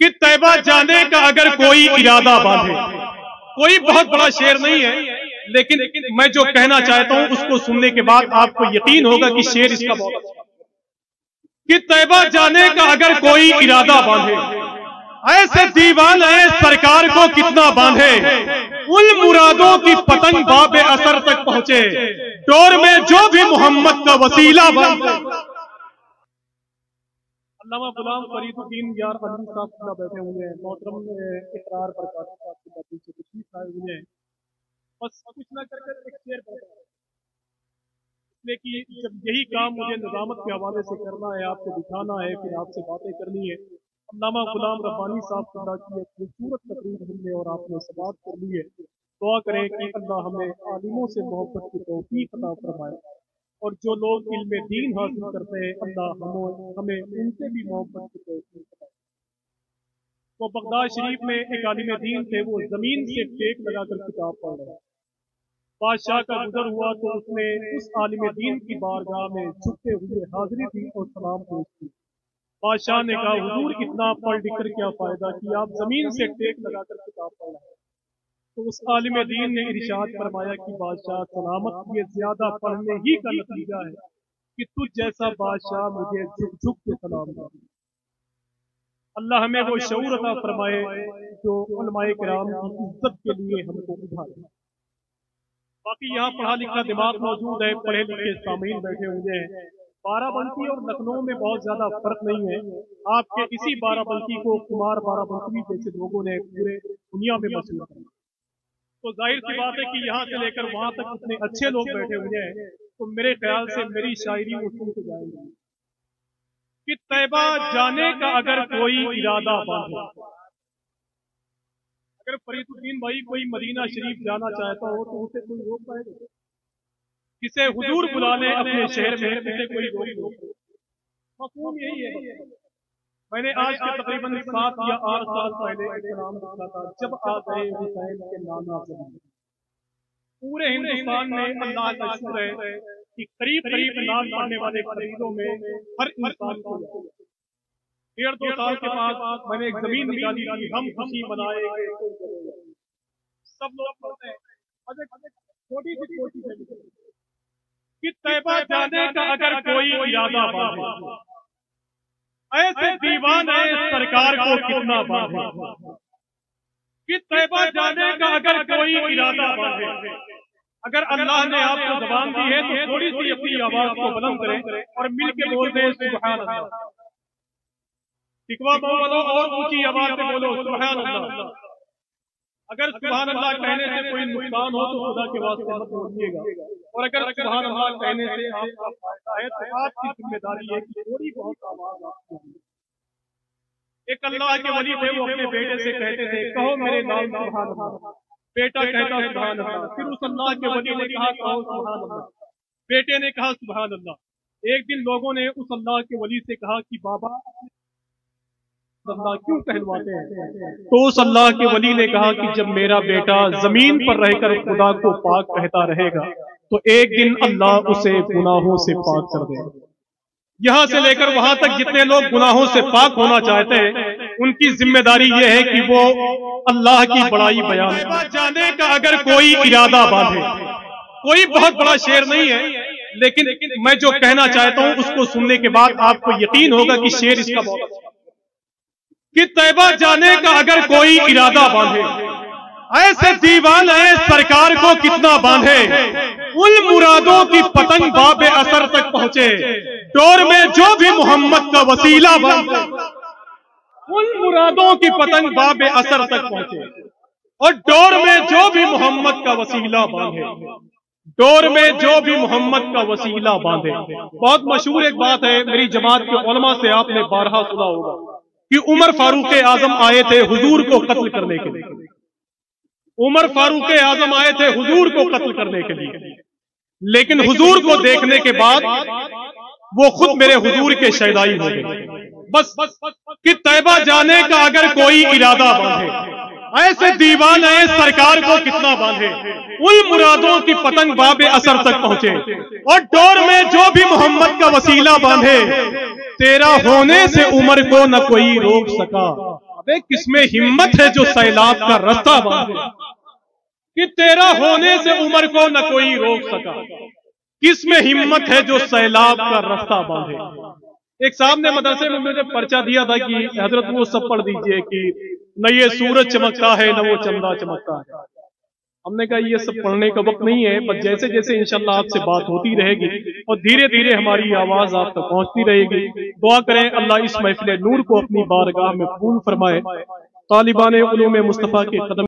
کہ तैबा जाने का अगर कोई इरादा बांधे। कोई बहुत बड़ा शेर नहीं है, लेकिन मैं जो कहना चाहता हूं उसको सुनने के बाद आपको यकीन होगा कि शेर इसका बहुत अच्छा कि तैबा जाने का अगर कोई इरादा बांधे, ऐसे दीवान है सरकार को कितना बांधे, उन मुरादों की पतंग बाबे असर तक पहुंचे, डोर में जो भी मोहम्मद का वसीला बांधे। अल्लामा गुलाम फरीदुद्दीन यार अली साहब बैठे हुए हैं, मोहतरम इकरार बरकात साहब की बातों से तशरीफ आए हुए हैं। बस कुछ ना कर एक शेर बैठा है, इसलिए कि जब यही काम मुझे निजामत के हवाले से करना है, आपको दिखाना है, फिर आपसे बातें करनी है। अल्लामा गुलाम रब्बानी साहब की एक खूबसूरत तकरीर हमने और आपने समाअत कर ली है। दुआ करें कि अल्लाह हमें आलिमों से मोहब्बत की तौफीक अता फरमाए, और जो लोग इल्मे दीन हासिल करते हैं अल्लाह हमें उनसे भी मोहब्बत की तौफीक अता फरमाए। वो बगदाद शरीफ में एक आलिम दीन थे, वो जमीन से टेक लगाकर किताब पढ़ रहे। बादशाह का गुजर हुआ तो उसने उस आलिम दीन की बारगाह में झुकते हुए हाजिरी दी और सलाम पेश की। बादशाह ने कहा, हुजूर इतना पढ़ लिख कर क्या फायदा कि आप जमीन से टेक लगाकर किताब पढ़ रहे हैं। तो उस आलिम दीन ने इरशाद फरमाया कि बादशाह सलामत, ये ज्यादा पढ़ने ही का नतीजा है कि तुझ जैसा बादशाह मुझे झुक झुक के सलाम करे। अल्लाह हमें वो शऊर अता फरमाए जो उलमाए किराम की इज्जत के लिए हमको उठाए। बाकी यहाँ पढ़ा लिखा दिमाग मौजूद है, पढ़े लिखे सामीन बैठे हुए हैं। बाराबंकी और लखनऊ में बहुत ज्यादा फर्क नहीं है। आपके इसी बाराबंकी को कुमार बाराबंकी जैसे लोगों ने पूरे दुनिया में मशहूर किया, तो जाहिर सी बात है कि यहाँ से लेकर वहां तक इतने अच्छे लोग बैठे हुए हैं, तो मेरे ख्याल से मेरी शायरी वो सुन के जाएंगे कि तैबा जाने का अगर कोई इरादा बांधे। अगर फरीदुद्दीन भाई कोई मदीना शरीफ जाना चाहता हो तो उसे कोई रोक पाएगा? किसे हुजूर बुला ले अपने शहर में, किसे कोई रोक? मफहूम यही है। मैंने आज के तकरीबन 7 या 8 साल पहले कलाम लिखा था, जब आ गए हुसैन के नाना ज़मीन। पूरे हिंदुस्तान में अल्लाह का शुक्र है कि करीब करीब नाम पढ़ने वाले कबीलों में हर इंसान को 1.5-2 साल के बाद मैंने एक जमीन निकाली कि हम खुशी मनाएंगे। सब लोग पढ़ते हैं, छोटी सी छोटी सी कि तैबा जाने का अगर कोई इरादा बांधे, ऐसे दीवान है सरकार को कितना बांधे। कि तैबा जाने का अगर कोई इरादा बांधे। अगर अल्लाह ने आपको ज़बान दी है तो थोड़ी सी अपनी आवाज को बुलंद करें और मिल के बोल दें सुभान अल्लाह। टिकवा बोलो और ऊंची आवाज से बोलो सुभान अल्लाह। अगर सुभान अल्लाह कहने से कोई नुकसान हो तो खुदा के वास्ते मत बोलिएगा, और अगर सुभान अल्लाह कहने से आपका फायदा है तो आपकी जिम्मेदारी है कि थोड़ी बहुत आवाज आपको। एक अल्लाह के वली थे, वो अपने बेटे से कहते थे, कहो मेरे नाम सुभान अल्लाह। बेटा कहता सुभान अल्लाह। फिर उस अल्लाह के वली ने कहा, कहो सुभान अल्लाह। बेटे ने कहा सुभान अल्लाह। एक दिन लोगों ने उस अल्लाह के वली से कहा कि बाबा अल्लाह क्यों कहलवाते हैं? तो उस अल्लाह के वली ने कहा कि जब मेरा बेटा जमीन पर रहकर खुदा को पाक कहता रहेगा तो एक दिन अल्लाह उसे गुनाहों से पाक कर देगा। यहाँ से लेकर वहां तक जितने लोग गुनाहों से पाक होना चाहते हैं, उनकी जिम्मेदारी यह है कि वो अल्लाह की बड़ाई बयान करें। जाने का अगर कोई इरादा बांधे। कोई बहुत बड़ा शेर नहीं है, लेकिन मैं जो कहना चाहता हूं उसको सुनने के बाद आपको यकीन होगा कि शेर इसका बहुत अच्छा कि तैबा जाने का अगर कोई इरादा बांधे, ऐसे दीवान है सरकार को कितना बांधे, उन मुरादों की पतंग बाबे असर तक पहुंचे, डोर में जो भी मोहम्मद का वसीला बांधे। उन मुरादों की पतंग बाबे असर तक पहुंचे और डोर में जो भी मोहम्मद का वसीला बांधे। डोर में जो भी मोहम्मद का वसीला बांधे। बहुत मशहूर एक बात है, मेरी जमात के उलमा से आपने बारहा सुना होगा कि उमर फारूक आजम आए थे हुजूर को कत्ल करने के लिए। उमर फारूक आजम आए थे हुजूर को कत्ल करने के लिए, लेकिन हुजूर को देखने के बाद वो खुद मेरे हुजूर के शहदाई हो गए। बस कि तैबा जाने का अगर कोई इरादा बांधे, ऐसे दीवान है सरकार को कितना बांधे, उन मुरादों की पतंग बाबे असर तक पहुंचे और डोर में जो भी मोहम्मद का वसीला बांधे, तेरा होने से उमर को न कोई रोक सका, अबे किसमें हिम्मत है जो सैलाब का रास्ता बांधे, कि तेरा होने से उमर को न कोई रोक सका। किसमें हिम्मत है जो सैलाब का रास्ता बांधे। एक साहब ने मदरसे में मुझे पर्चा दिया था कि हजरत वो सब पढ़ दीजिए कि न ये सूरज चमकता है न वो चंदा चमकता है। हमने कहा ये सब पढ़ने का वक्त नहीं है, पर जैसे जैसे इंशाल्लाह आपसे बात होती रहेगी और धीरे धीरे हमारी आवाज आप तक पहुंचती रहेगी। दुआ करें अल्लाह इस महफिल नूर को अपनी बारगाह में कबूल फरमाए। तालिबान उलूम मुस्तफा के कदम